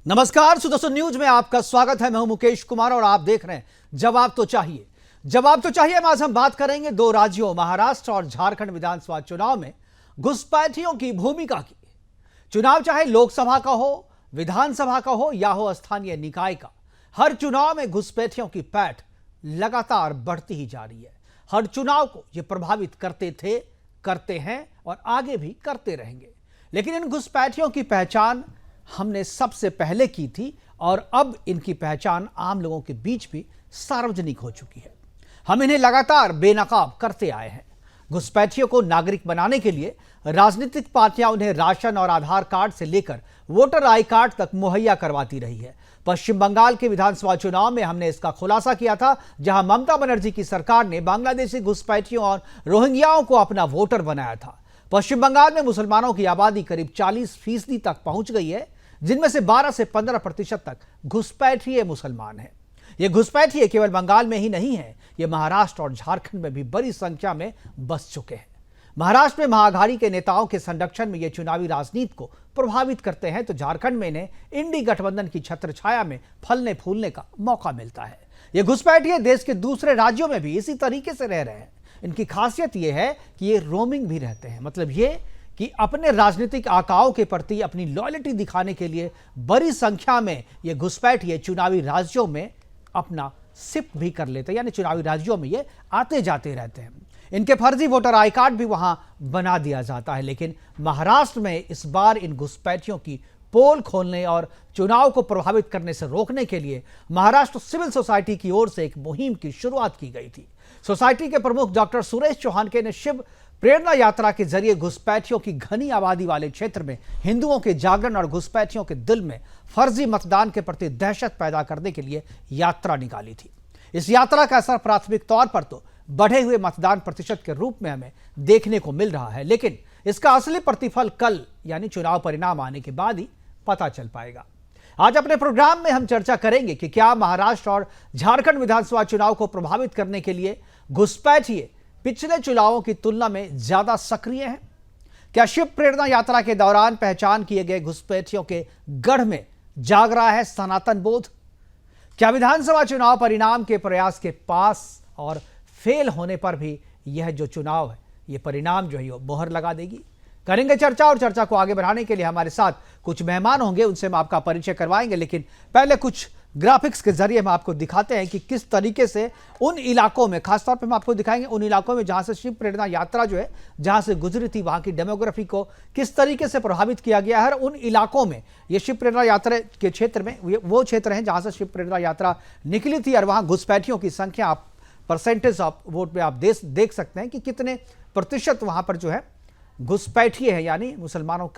नमस्कार सुदर्शन न्यूज में आपका स्वागत है। मैं हूं मुकेश कुमार और आप देख रहे हैं जवाब तो चाहिए। जवाब तो चाहिए में आज हम बात करेंगे दो राज्यों महाराष्ट्र और झारखंड विधानसभा चुनाव में घुसपैठियों की भूमिका की। चुनाव चाहे लोकसभा का हो, विधानसभा का हो या हो स्थानीय निकाय का, हर चुनाव में घुसपैठियों की पैठ लगातार बढ़ती ही जा रही है। हर चुनाव को ये प्रभावित करते थे, करते हैं और आगे भी करते रहेंगे। लेकिन इन घुसपैठियों की पहचान हमने सबसे पहले की थी और अब इनकी पहचान आम लोगों के बीच भी सार्वजनिक हो चुकी है। हम इन्हें लगातार बेनकाब करते आए हैं। घुसपैठियों को नागरिक बनाने के लिए राजनीतिक पार्टियां उन्हें राशन और आधार कार्ड से लेकर वोटर आई कार्ड तक मुहैया करवाती रही है। पश्चिम बंगाल के विधानसभा चुनाव में हमने इसका खुलासा किया था, जहां ममता बनर्जी की सरकार ने बांग्लादेशी घुसपैठियों और रोहिंग्याओं को अपना वोटर बनाया था। पश्चिम बंगाल में मुसलमानों की आबादी करीब 40% तक पहुंच गई है, जिनमें से 12 से 15% तक घुसपैठिए मुसलमान हैं। ये घुसपैठिए केवल बंगाल में ही नहीं है, ये महाराष्ट्र और झारखंड में भी बड़ी संख्या में बस चुके हैं। महाराष्ट्र में महाअघाड़ी के नेताओं के संरक्षण में ये चुनावी राजनीति को प्रभावित करते हैं, तो झारखंड में इन्हें इंडी गठबंधन की छत्र छाया में फलने फूलने का मौका मिलता है। ये घुसपैठिए देश के दूसरे राज्यों में भी इसी तरीके से रह रहे हैं। इनकी खासियत यह है कि ये रोमिंग भी रहते हैं, मतलब ये कि अपने राजनीतिक आकाओं के प्रति अपनी लॉयल्टी दिखाने के लिए बड़ी संख्या में ये घुसपैठिए चुनावी राज्यों में अपना शिफ्ट भी कर लेते हैं, यानी चुनावी राज्यों में ये आते जाते रहते हैं। इनके फर्जी वोटर आई कार्ड भी वहां बना दिया जाता है। लेकिन महाराष्ट्र में इस बार इन घुसपैठियों की पोल खोलने और चुनाव को प्रभावित करने से रोकने के लिए महाराष्ट्र सिविल सोसाइटी की ओर से एक मुहिम की शुरुआत की गई थी। सोसाइटी के प्रमुख डॉक्टर सुरेश चौहान ने शिव प्रेरणा यात्रा के जरिए घुसपैठियों की घनी आबादी वाले क्षेत्र में हिंदुओं के जागरण और घुसपैठियों के दिल में फर्जी मतदान के प्रति दहशत पैदा करने के लिए यात्रा निकाली थी। इस यात्रा का असर प्राथमिक तौर पर तो बढ़े हुए मतदान प्रतिशत के रूप में हमें देखने को मिल रहा है, लेकिन इसका असली प्रतिफल कल यानी चुनाव परिणाम आने के बाद ही पता चल पाएगा। आज अपने प्रोग्राम में हम चर्चा करेंगे कि क्या महाराष्ट्र और झारखंड विधानसभा चुनाव को प्रभावित करने के लिए घुसपैठिए पिछले चुनावों की तुलना में ज्यादा सक्रिय हैं। क्या शिव प्रेरणा यात्रा के दौरान पहचान किए गए घुसपैठियों के गढ़ में जाग रहा है सनातन बोध? क्या विधानसभा चुनाव परिणाम के प्रयास के पास और फेल होने पर भी यह जो चुनाव है, यह परिणाम जो है वो मोहर लगा देगी? करेंगे चर्चा, और चर्चा को आगे बढ़ाने के लिए हमारे साथ कुछ मेहमान होंगे, उनसे हम आपका परिचय करवाएंगे। लेकिन पहले कुछ ग्राफिक्स के जरिए हम आपको दिखाते हैं कि किस तरीके से उन इलाकों में, खासतौर पे हम आपको दिखाएंगे उन इलाकों में जहां से शिव प्रेरणा यात्रा जो है जहां से गुजरी थी, वहां की डेमोग्राफी को किस तरीके से प्रभावित किया गया है। उन इलाकों में ये शिव प्रेरणा यात्रा के क्षेत्र में वो क्षेत्र हैं जहां से शिव प्रेरणा यात्रा निकली थी, और वहां घुसपैठियों की संख्या आप परसेंटेज ऑफ वोट में आप देख सकते हैं कि कितने प्रतिशत वहां पर जो है घुसपैठिए हैं, यानी मुसलमानों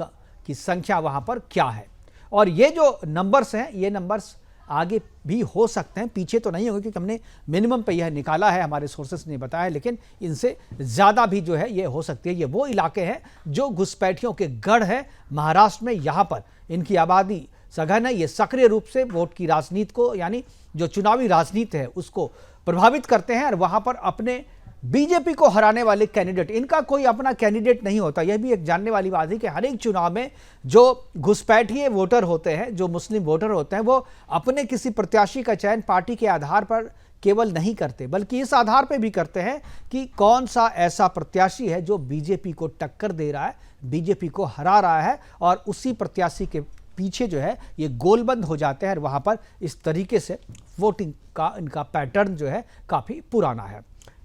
की संख्या वहां पर क्या है। और ये जो नंबर्स हैं, ये नंबर्स आगे भी हो सकते हैं, पीछे तो नहीं होंगे, क्योंकि हमने मिनिमम पे यह निकाला है, हमारे सोर्सेस ने बताया, लेकिन इनसे ज़्यादा भी जो है ये हो सकती है। ये वो इलाके हैं जो घुसपैठियों के गढ़ है महाराष्ट्र में। यहाँ पर इनकी आबादी सघन है, ये सक्रिय रूप से वोट की राजनीति को, यानी जो चुनावी राजनीति है उसको प्रभावित करते हैं, और वहाँ पर अपने बीजेपी को हराने वाले कैंडिडेट, इनका कोई अपना कैंडिडेट नहीं होता। यह भी एक जानने वाली बात है कि हर एक चुनाव में जो घुसपैठिए वोटर होते हैं, जो मुस्लिम वोटर होते हैं, वो अपने किसी प्रत्याशी का चयन पार्टी के आधार पर केवल नहीं करते, बल्कि इस आधार पर भी करते हैं कि कौन सा ऐसा प्रत्याशी है जो बीजेपी को टक्कर दे रहा है, बीजेपी को हरा रहा है, और उसी प्रत्याशी के पीछे जो है ये गोलबंद हो जाते हैं। और वहाँ पर इस तरीके से वोटिंग का इनका पैटर्न जो है काफ़ी पुराना है।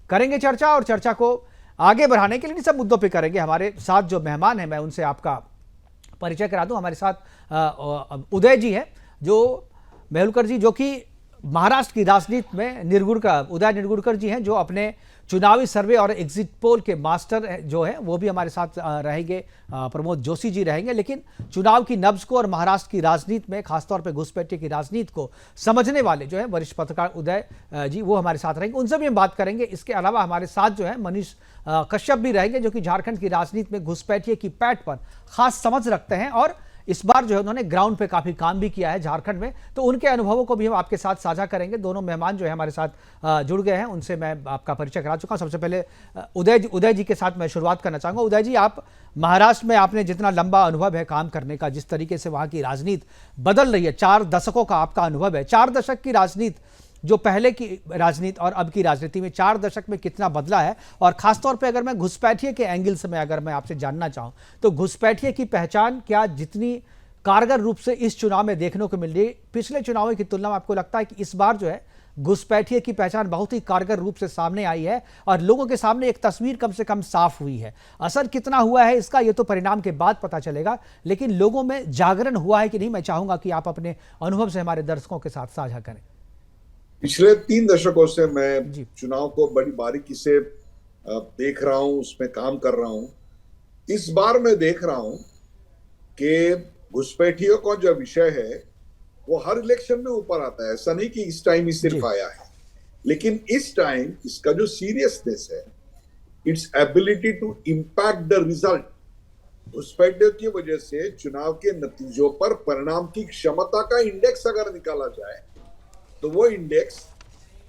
करेंगे चर्चा, और चर्चा को आगे बढ़ाने के लिए इन सब मुद्दों पे करेंगे। हमारे साथ जो मेहमान हैं, मैं उनसे आपका परिचय करा दूं। हमारे साथ उदय जी हैं, जो मेहुलकर जी, जो कि महाराष्ट्र की राजनीति में उदय निर्गुड़कर जी हैं, जो अपने चुनावी सर्वे और एग्जिट पोल के मास्टर जो है वो भी हमारे साथ रहेंगे। प्रमोद जोशी जी रहेंगे। लेकिन चुनाव की नब्ज को और महाराष्ट्र की राजनीति में खासतौर पे घुसपैठिए की राजनीति को समझने वाले जो है वरिष्ठ पत्रकार उदय जी, वो हमारे साथ रहेंगे, उनसे भी हम बात करेंगे। इसके अलावा हमारे साथ जो है मनीष कश्यप भी रहेंगे, जो कि झारखंड की राजनीति में घुसपैठिए की पैठ पर खास समझ रखते हैं और इस बार जो है उन्होंने ग्राउंड पे काफी काम भी किया है झारखंड में, तो उनके अनुभवों को भी हम आपके साथ साझा करेंगे। दोनों मेहमान जो है हमारे साथ जुड़ गए हैं, उनसे मैं आपका परिचय करा चुका हूं। सबसे पहले उदय जी के साथ मैं शुरुआत करना चाहूंगा। उदय जी, आप महाराष्ट्र में आपने जितना लंबा अनुभव है काम करने का, जिस तरीके से वहां की राजनीति बदल रही है, 4 दशकों का आपका अनुभव है, 4 दशक की राजनीति, जो पहले की राजनीति और अब की राजनीति में 4 दशक में कितना बदला है, और खासतौर पे अगर मैं घुसपैठिए के एंगल से अगर मैं आपसे जानना चाहूं, तो घुसपैठिए की पहचान क्या जितनी कारगर रूप से इस चुनाव में देखने को मिल रही है, पिछले चुनावों की तुलना में आपको लगता है कि इस बार जो है घुसपैठिए की पहचान बहुत ही कारगर रूप से सामने आई है और लोगों के सामने एक तस्वीर कम से कम साफ हुई है? असर कितना हुआ है इसका, ये तो परिणाम के बाद पता चलेगा, लेकिन लोगों में जागरण हुआ है कि नहीं, मैं चाहूंगा कि आप अपने अनुभव से हमारे दर्शकों के साथ साझा करें। पिछले 3 दशकों से मैं चुनाव को बड़ी बारीकी से देख रहा हूं, उसमें काम कर रहा हूं। इस बार मैं देख रहा हूं कि घुसपैठियों का जो विषय है वो हर इलेक्शन में ऊपर आता है। ऐसा नहीं कि इस टाइम ही सिर्फ आया है, लेकिन इस टाइम इसका जो सीरियसनेस है, its ability to impact the result, घुसपैठियों की वजह से चुनाव के नतीजों पर परिणाम की क्षमता का इंडेक्स अगर निकाला जाए तो वो इंडेक्स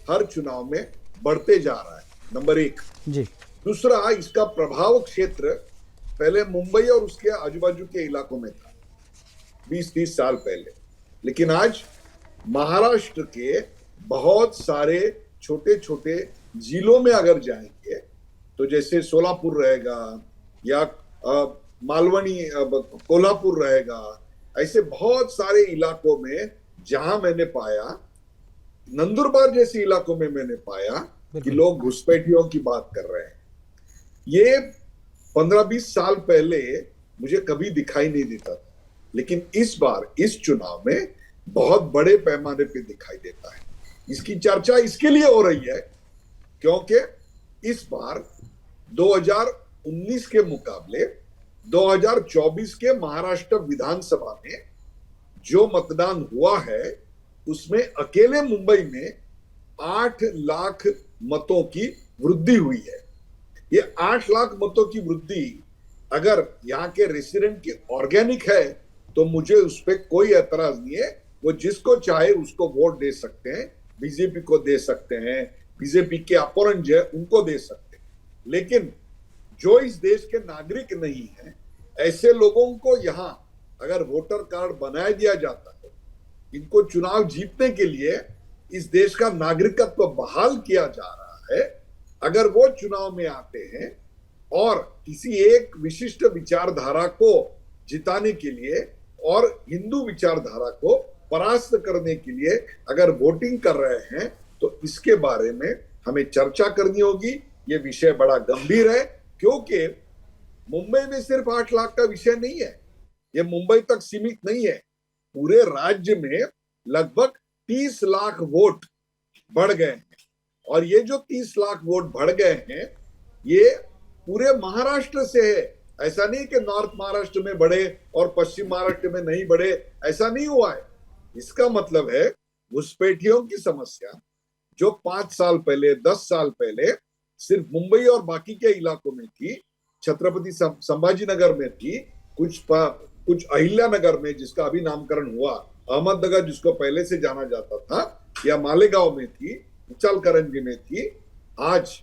हर चुनाव में बढ़ते जा रहा है, नंबर 1 जी। दूसरा, इसका प्रभाव क्षेत्र पहले मुंबई और उसके आजू बाजू के इलाकों में था 20-30 साल पहले, लेकिन आज महाराष्ट्र के बहुत सारे छोटे छोटे जिलों में अगर जाएंगे तो जैसे सोलापुर रहेगा या मालवनी कोल्हापुर रहेगा, ऐसे बहुत सारे इलाकों में जहां मैंने पाया, नंदुरबार जैसे इलाकों में मैंने पाया कि लोग घुसपैठियों की बात कर रहे हैं। ये 15-20 साल पहले मुझे कभी दिखाई नहीं देता था, लेकिन इस बार इस चुनाव में बहुत बड़े पैमाने पे दिखाई देता है। इसकी चर्चा इसके लिए हो रही है क्योंकि इस बार 2019 के मुकाबले 2024 के महाराष्ट्र विधानसभा में जो मतदान हुआ है उसमें अकेले मुंबई में 8 लाख मतों की वृद्धि हुई है। ये 8 लाख मतों की वृद्धि अगर यहाँ के रेसिडेंट की ऑर्गेनिक है तो मुझे उस पर कोई एतराज नहीं है। वो जिसको चाहे उसको वोट दे सकते हैं, बीजेपी को दे सकते हैं, बीजेपी के अपोनेंट जो है उनको दे सकते हैं, लेकिन जो इस देश के नागरिक नहीं है ऐसे लोगों को यहाँ अगर वोटर कार्ड बनाया दिया जाता है, इनको चुनाव जीतने के लिए इस देश का नागरिकत्व बहाल किया जा रहा है, अगर वो चुनाव में आते हैं और किसी एक विशिष्ट विचारधारा को जिताने के लिए और हिंदू विचारधारा को परास्त करने के लिए अगर वोटिंग कर रहे हैं तो इसके बारे में हमें चर्चा करनी होगी। ये विषय बड़ा गंभीर है क्योंकि मुंबई में सिर्फ 8 लाख का विषय नहीं है, ये मुंबई तक सीमित नहीं है, पूरे राज्य में लगभग 30 लाख वोट बढ़ गए हैं। और ये जो 30 लाख वोट बढ़ गए हैं ये पूरे महाराष्ट्र से है। ऐसा नहीं कि नॉर्थ महाराष्ट्र में बढ़े और पश्चिम महाराष्ट्र में नहीं बढ़े, ऐसा नहीं हुआ है। इसका मतलब है घुसपैठियों की समस्या जो 5 साल पहले 10 साल पहले सिर्फ मुंबई और बाकी के इलाकों में थी, छत्रपति संभाजी नगर में थी, कुछ अहिल्या नगर में जिसका अभी नामकरण हुआ, अहमदनगर जिसको पहले से जाना जाता था, या मालेगांव में थी, इचलकरंजी में थी, आज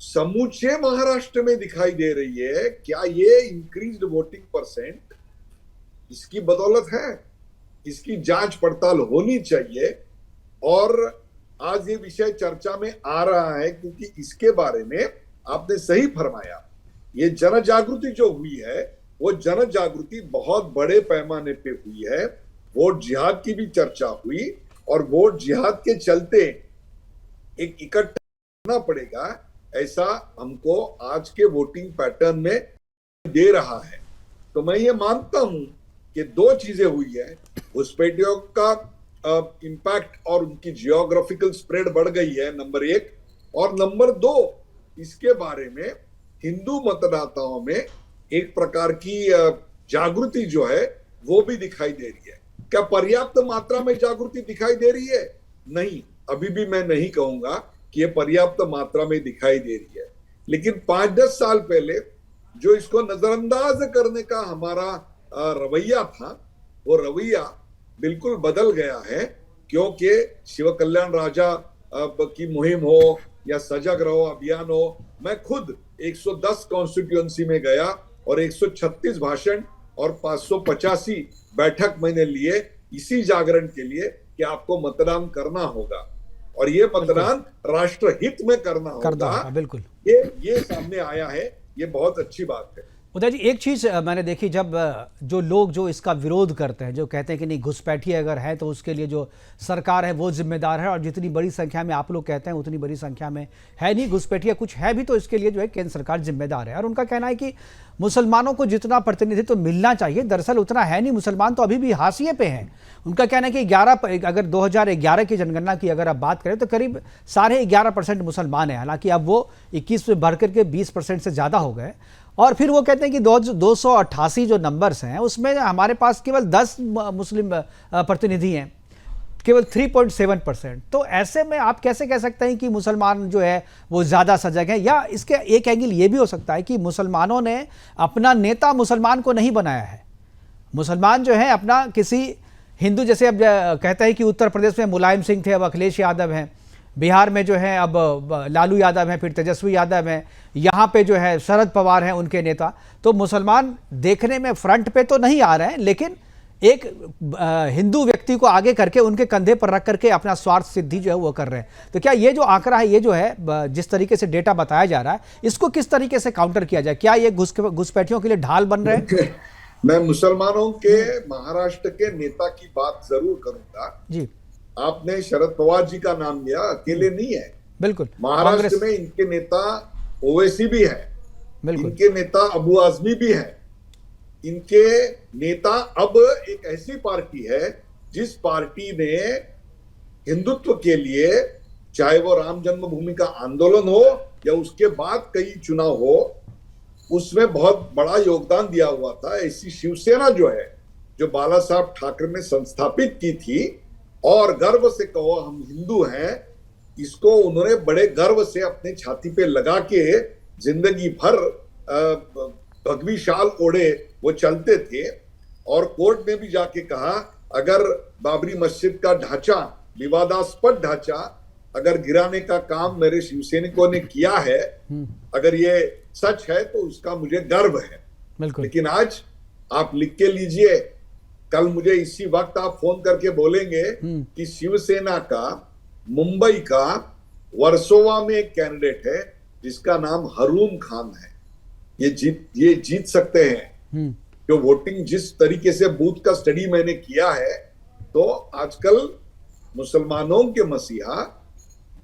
समूचे महाराष्ट्र में दिखाई दे रही है। क्या ये इंक्रीज्ड वोटिंग परसेंट इसकी बदौलत है? इसकी जांच पड़ताल होनी चाहिए और आज ये विषय चर्चा में आ रहा है क्योंकि इसके बारे में आपने सही फरमाया, ये जन जागृति जो हुई है वो जन जागृति बहुत बड़े पैमाने पे हुई है। वोट जिहाद की भी चर्चा हुई और वोट जिहाद के चलते एक इकट्ठा करना पड़ेगा, ऐसा हमको आज के वोटिंग पैटर्न में दे रहा है। तो मैं ये मानता हूं कि 2 चीजें हुई है, घुसपैठियों का इम्पैक्ट और उनकी जियोग्राफिकल स्प्रेड बढ़ गई है, नंबर 1, और नंबर 2 इसके बारे में हिंदू मतदाताओं में एक प्रकार की जागृति जो है वो भी दिखाई दे रही है। क्या पर्याप्त मात्रा में जागृति दिखाई दे रही है? नहीं, अभी भी मैं नहीं कहूंगा कि ये पर्याप्त मात्रा में दिखाई दे रही है, लेकिन 5-10 साल पहले जो इसको नजरअंदाज करने का हमारा रवैया था, वो रवैया बिल्कुल बदल गया है, क्योंकि शिव कल्याण राजा की मुहिम हो या सजग रहो अभियान हो। मैं खुद 110 कॉन्स्टिट्यूएंसी में गया और 136 भाषण और 585 बैठक मैंने लिए इसी जागरण के लिए कि आपको मतदान करना होगा और ये मतदान राष्ट्रहित में करना होगा। बिल्कुल, ये सामने आया है, ये बहुत अच्छी बात है। उदय जी, एक चीज़ मैंने देखी, जब जो लोग जो इसका विरोध करते हैं, जो कहते हैं कि नहीं घुसपैठिए अगर है तो उसके लिए जो सरकार है वो जिम्मेदार है, और जितनी बड़ी संख्या में आप लोग कहते हैं उतनी बड़ी संख्या में है नहीं घुसपैठिए, कुछ है भी तो इसके लिए जो है केंद्र सरकार जिम्मेदार है। और उनका कहना है कि मुसलमानों को जितना प्रतिनिधित्व मिलना चाहिए दरअसल उतना है नहीं, मुसलमान तो अभी भी हाशिए पे हैं। उनका कहना है कि 11 अगर 2011 की जनगणना की अगर आप बात करें तो करीब 11.5% मुसलमान हैं, हालांकि अब वो 21 में बढ़ करके 20% से ज़्यादा हो गए। और फिर वो कहते हैं कि 288 जो नंबर्स हैं उसमें हमारे पास केवल 10 मुस्लिम प्रतिनिधि हैं, केवल 3.7%। तो ऐसे में आप कैसे कह सकते हैं कि मुसलमान जो है वो ज़्यादा सजग है? या इसके एक एंगल ये भी हो सकता है कि मुसलमानों ने अपना नेता मुसलमान को नहीं बनाया है, मुसलमान जो है अपना किसी हिंदू, जैसे अब कहते हैं कि उत्तर प्रदेश में मुलायम सिंह थे, अब अखिलेश यादव हैं, बिहार में जो है अब लालू यादव हैं, फिर तेजस्वी यादव हैं, यहाँ पे जो है शरद पवार हैं उनके नेता। तो मुसलमान देखने में फ्रंट पे तो नहीं आ रहे हैं, लेकिन एक हिंदू व्यक्ति को आगे करके उनके कंधे पर रख करके अपना स्वार्थ सिद्धि जो है वो कर रहे हैं। तो क्या ये जो आंकड़ा है, ये जो है जिस तरीके से डेटा बताया जा रहा है, इसको किस तरीके से काउंटर किया जाए? क्या ये घुसपैठियों के लिए ढाल बन रहे हैं? मैं मुसलमानों के महाराष्ट्र के नेता की बात जरूर करूंगा जी। आपने शरद पवार जी का नाम लिया, अकेले नहीं है, बिल्कुल। महाराष्ट्र में इनके नेता ओवैसी भी है, इनके नेता अबू आजमी भी है, इनके नेता अब एक ऐसी पार्टी है जिस पार्टी ने हिंदुत्व के लिए, चाहे वो राम जन्मभूमि का आंदोलन हो या उसके बाद कई चुनाव हो, उसमें बहुत बड़ा योगदान दिया हुआ था। ऐसी शिवसेना जो है, जो बाला साहब ठाकरे ने संस्थापित की थी और गर्व से कहो हम हिंदू हैं, इसको उन्होंने बड़े गर्व से अपने छाती पे लगा के जिंदगी भर भगवी शाल ओढ़े वो चलते थे। और कोर्ट में भी जाके कहा अगर बाबरी मस्जिद का ढांचा, विवादास्पद ढांचा अगर गिराने का काम मेरे शिवसैनिकों ने किया है, अगर ये सच है तो उसका मुझे गर्व है। लेकिन आज आप लिख के लीजिए, कल मुझे इसी वक्त आप फोन करके बोलेंगे कि शिवसेना का मुंबई का वर्सोवा में एक कैंडिडेट है जिसका नाम हरून खान है, ये जीत सकते हैं। जो वोटिंग जिस तरीके से बूथ का स्टडी मैंने किया है, तो आजकल मुसलमानों के मसीहा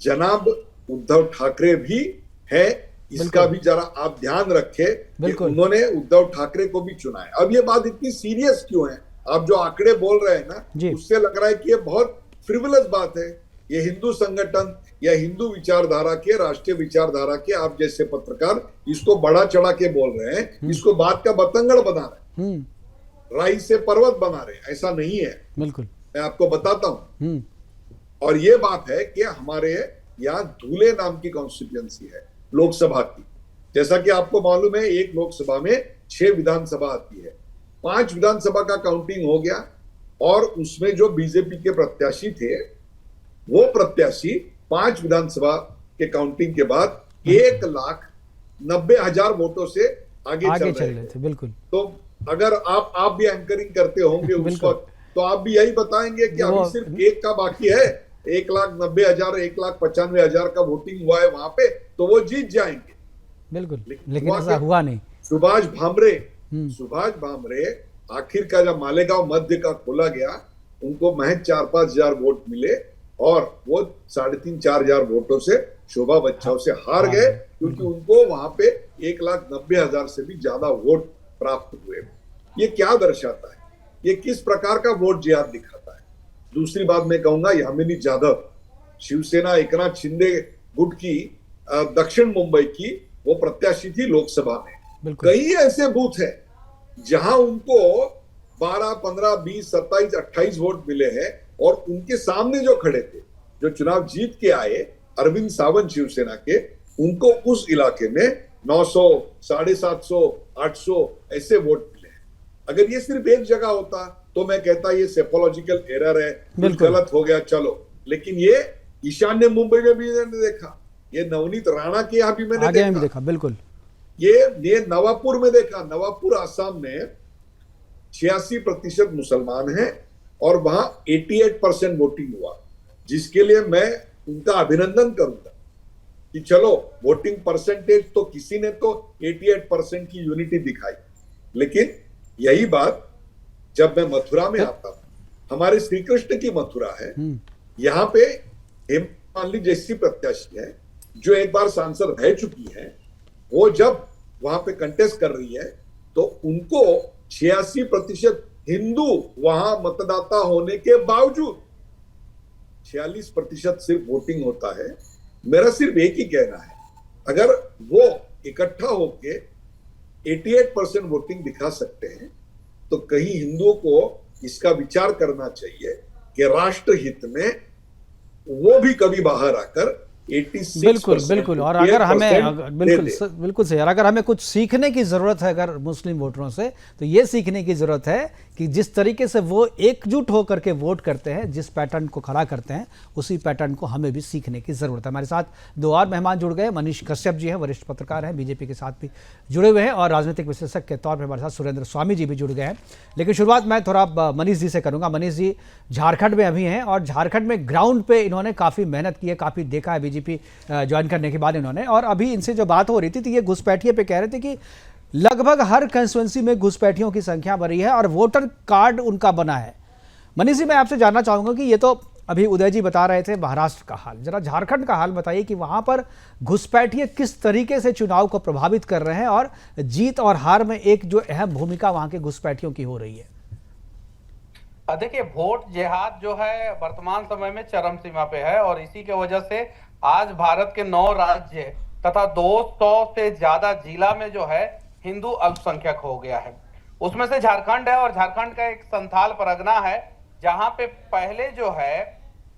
जनाब उद्धव ठाकरे भी है, इसका भी जरा आप ध्यान रखें कि उन्होंने उद्धव ठाकरे को भी चुना है। अब ये बात इतनी सीरियस क्यों है? आप जो आंकड़े बोल रहे हैं ना, उससे लग रहा है कि ये बहुत फ्रिवलस बात है। ये हिंदू संगठन या हिंदू विचारधारा के, राष्ट्रीय विचारधारा के आप जैसे पत्रकार इसको बड़ा चढ़ा के बोल रहे हैं, इसको बात का बतंगड़ बना रहे हैं, राई से पर्वत बना रहे हैं। ऐसा नहीं है, बिल्कुल मैं आपको बताता हूं। और ये बात है कि हमारे यहाँ धूले नाम की कॉन्स्टिट्यूएंसी है लोकसभा की, जैसा कि आपको मालूम है एक लोकसभा में 6 विधानसभा आती है, 5 विधानसभा का काउंटिंग हो गया और उसमें जो बीजेपी के प्रत्याशी थे वो प्रत्याशी 5 विधानसभा के काउंटिंग के बाद 1,90,000 वोटों से आगे चल रहे थे। बिल्कुल। तो अगर आप भी एंकरिंग करते होंगे उस वक्त, तो आप भी यही बताएंगे कि अभी सिर्फ एक का बाकी है, 1,90,000 1,95,000 का वोटिंग हुआ है वहां पे, तो वो जीत जाएंगे। बिल्कुल, लेकिन ऐसा हुआ नहीं। सुभाष भामरे आखिर का जब मालेगांव मध्य का खोला गया, उनको महज 4-5 हजार वोट मिले और वो 3,500-4 हजार वोटों से शोभा बच्चाओं से हार गए, क्योंकि उनको वहां पे 1,90,000 से भी ज्यादा वोट प्राप्त हुए। ये क्या दर्शाता है? ये किस प्रकार का वोट जिहाद दिखाता है? दूसरी बात मैं कहूंगा, यामिनी जाधव, शिवसेना एकनाथ शिंदे गुट की दक्षिण मुंबई की वो प्रत्याशी थी लोकसभा में। कई ऐसे बूथ है जहां उनको 12, 15, 20, 27, 28 वोट मिले हैं और उनके सामने जो खड़े थे, जो चुनाव जीत के आए अरविंद सावंत शिवसेना के, उनको उस इलाके में 900, 750, 800 ऐसे वोट मिले हैं। अगर ये सिर्फ एक जगह होता तो मैं कहता ये सेपोलॉजिकल एरर है, कुछ गलत हो गया चलो, लेकिन ये ईशान्य मुंबई में भी मैंने देखा, ये नवनीत राणा के यहाँ भी मैंने देखा, बिल्कुल ये नवापुर में देखा, नवापुर आसाम में 86% मुसलमान हैं और वहां 88% वोटिंग हुआ, जिसके लिए मैं उनका अभिनंदन करूंगा कि चलो वोटिंग परसेंटेज तो किसी ने तो 88% की यूनिटी दिखाई। लेकिन यही बात जब मैं मथुरा में आता हूं, हमारे श्री कृष्ण की मथुरा है, यहाँ पे हेमा मालिनी जैसी प्रत्याशी है जो एक बार सांसद रह चुकी है, वो जब वहां पे कंटेस्ट कर रही है तो उनको 86% हिंदू वहां मतदाता होने के बावजूद 46% सिर्फ वोटिंग होता है। मेरा सिर्फ एक ही कहना है, अगर वो इकट्ठा होके 88% वोटिंग दिखा सकते हैं तो कहीं हिंदुओं को इसका विचार करना चाहिए कि राष्ट्र हित में वो भी कभी बाहर आकर 86% बिल्कुल और अगर हमें बिल्कुल सही, और अगर हमें कुछ सीखने की जरूरत है अगर मुस्लिम वोटरों से, तो ये सीखने की जरूरत है कि जिस तरीके से वो एकजुट होकर के वोट करते हैं, जिस पैटर्न को खड़ा करते हैं, उसी पैटर्न को हमें भी सीखने की जरूरत है। हमारे साथ दो और मेहमान जुड़ गए, मनीष कश्यप जी हैं, वरिष्ठ पत्रकार हैं, बीजेपी के साथ भी जुड़े हुए हैं, और राजनीतिक विश्लेषक के तौर पर हमारे साथ सुरेंद्र स्वामी जी भी जुड़ गए हैं। लेकिन शुरुआत मैं थोड़ा मनीष जी से करूंगा। मनीष जी झारखंड में अभी हैं और झारखंड में ग्राउंड पे इन्होंने काफ़ी मेहनत की है, काफ़ी देखा है बीजेपी ज्वाइन करने के बाद इन्होंने, और अभी इनसे जो बात हो रही थी तो ये घुसपैठिए पे कह रहे थे कि लगभग हर कंस्टिट्यूंसी में घुसपैठियों की संख्या बढ़ी है और वोटर कार्ड उनका बना है। मनीष जी, मैं आपसे जानना चाहूंगा कि ये तो अभी उदय जी बता रहे थे महाराष्ट्र का हाल, जरा झारखंड का हाल बताइए कि वहां पर घुसपैठिए किस तरीके से चुनाव को प्रभावित कर रहे हैं और जीत और हार में एक जो अहम भूमिका वहां के घुसपैठियों की हो रही है। देखिए, वोट जिहाद जो है वर्तमान समय में चरम सीमा पे है और इसी के वजह से आज भारत के 9 राज्य तथा 200 से ज्यादा जिला में जो है हिंदू अल्पसंख्यक हो गया है। उसमें से झारखंड है और झारखंड का एक संथाल परगना है जहां पे पहले जो है